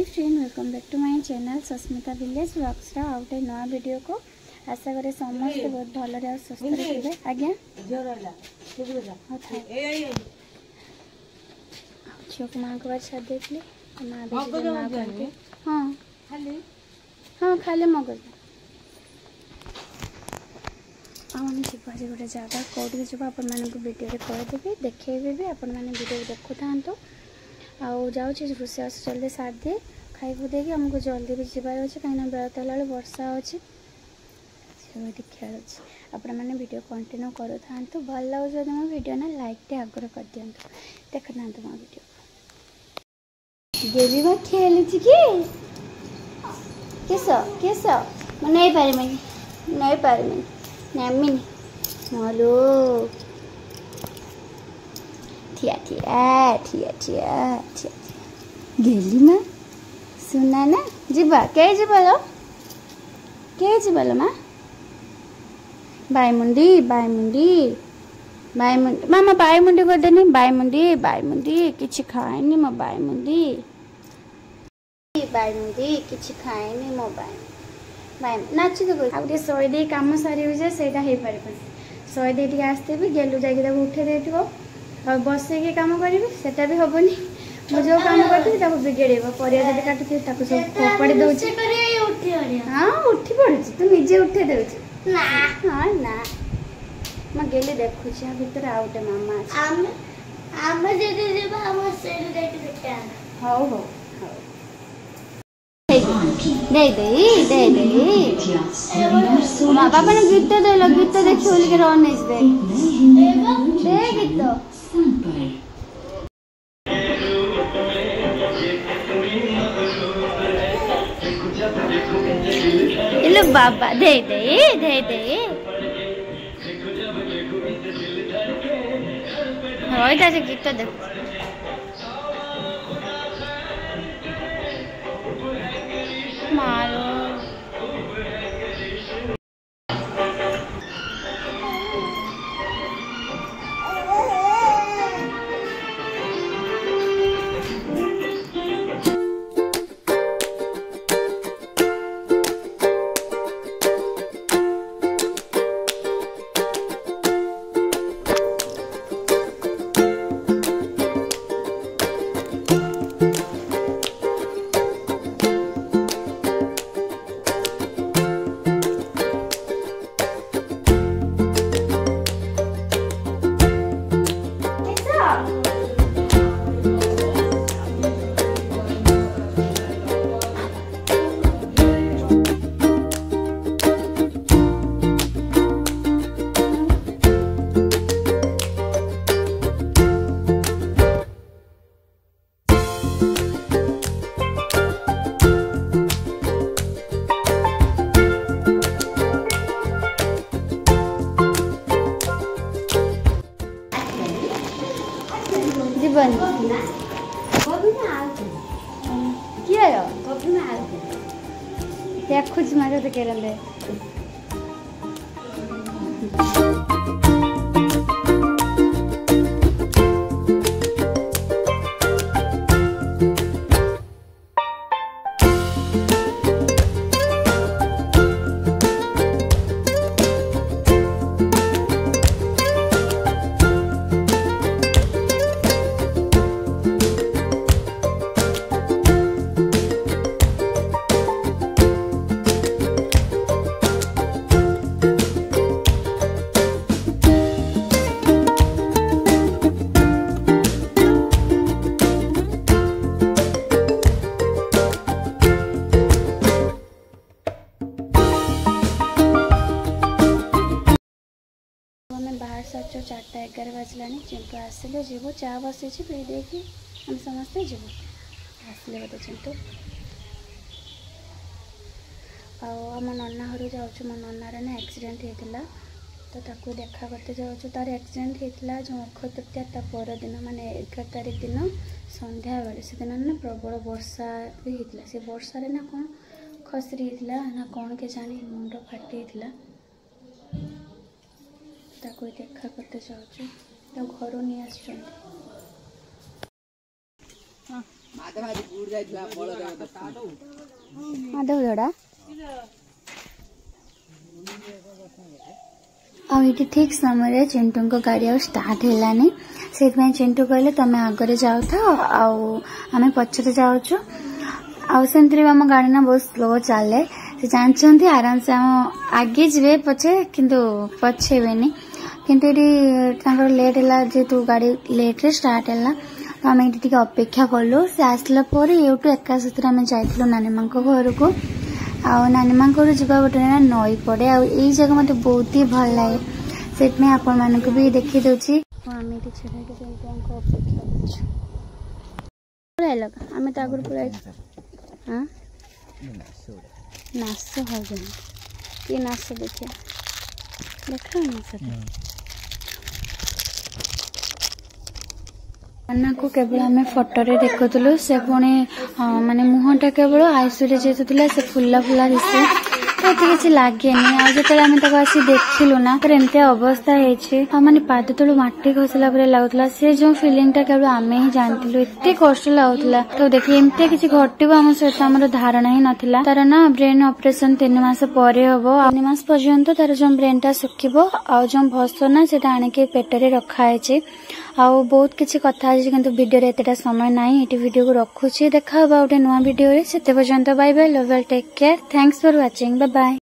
Hi friend, welcome back to my channel Sasmita village vlogs आउटे नया video को आशा करे समस्त बहुत भल सुस्थ थे। आज्ञा झील को माँ को बार छाड़ देती हाँ हाँ खाली मगज आम जी गोटे जगह कौटी जी आपण वीडियो कहीदेवी देखेबी भी आपण मैंने वीडियो देखु था आउ जाऊँ रोषेबास जल्दी सार दिए खाई खुदे आमको जल्दी भी जबार अच्छे कहीं बेला तला वर्षा अच्छी खेल आपण मैंने वीडियो कंटिन्यू करूँ भल लगे मो वीडियो ना लाइक आग्रह कर दिखाँ देख था मो वीडियो देवी बा खेल कि किस किस नहीं पारि नहीं पारि नमिनी मलो ठिया ठिया ठिया ठिया ठिया गेली माँ सुना ना जीवा के लो माँ बाईमुंडी बाईमुंडी बाईमुंडी मामा बाईमुंडी करदेनी बाईमुंडी बाईमुंडी किछि खाएनी मो बाईमुंडी बाईमुंडी किछि खाएनी मो बाई नाच तो आगे शहे दे कम सारे से शहे दे आसते भी गेलु जाकि उठे देव और बसैक कम करी सेटा भी हेनी मुझे जो कम करती बिगेड़ परिया जब काटुथी सब फोपाड़ी दौर हाँ उठी पड़ू तू निजे उठे दे हाँ ना मैं गेली देखुची भितर आउ गोटे मामा हौ हौ दे दे दे बाबा मैंने गीत देल गीत देखी बोलिक रनेश दे गीत हेलो बाबा दे दे दे दे हाँ गीत देख मारो जीवन किए देखुच मारे तो केरले बाहर सात 4:11 बजला चिंटू आसिले जीव चा बसी पी देखी हम समस्ते जीव आसिले बोधे चिंटू आम नना घर जाऊँ मो ननार ना एक्सीडेंट होता तो ताकू देखा करते जाऊँ तार एक्सीडेंट होता जो अक्षय तृतीया ता परदिन माने 11 तारिख दिन संध्या बेले से दिन ना प्रबल वर्षा भी होता से वर्षा ना कौन खसरी होता ना कौन के जानी मुंड फाटी ताको देखा करते जाऊँ घर नहीं आस माधव धड़ा आईटी ठीक समय चिंटू को गाड़ी आ स्टार्ट है से चिंटू कहले तुम आगे जाऊ था आम पचरे जाऊँ आमती आम गाड़ी ना बहुत स्लो चले से जानते आराम से आम आगे जी पचे किंतु पछेबेनी किंतु ये लेट है जेहेतु गाड़ी लेट रे स्टार्ट है तो आम ये अपेक्षा कलु से आसला यूटू एका साथ आम जाइलु नानी माँ घर को नानी माँ घर जावा बटे नई पड़े आई जगह मत बहुत ही भल लगे से आपण मानक भी देखी दूची आम ये छेड़ा अपेक्षा आम तो आगुरी पूरा हाँ नाश हो कि नाश देखिए देखा नाना को केवल आम फोटो देखुलु से पुणी माने मुहटा केवल आईसीयू जेतुला से फुला फुला दिसे तो किसी लगे जो आम आसी देखिलु ना एमती अवस्था होने पाद तलू मटी खसला लगुला से जो फिलिंगटा केवल आम ही जानलु एत कष्ट लगुला तो देखिए एमती किसी घटो आम सहित आम धारणा ही नाला तार ना ब्रेन ऑपरेशन 3 मास पर हम 3 मास पर्यंत तार जो ब्रेनटा सुखिब आ जो भस ना से आणिक पेटरे रखाई आउ बहुत किसी कथा किंतु वीडियो एतटा समय ना ये वीडियो को रखुची देखा गोटे नुआ वीडियो से पर्यंत bye bye love you take care thanks for watching bye bye.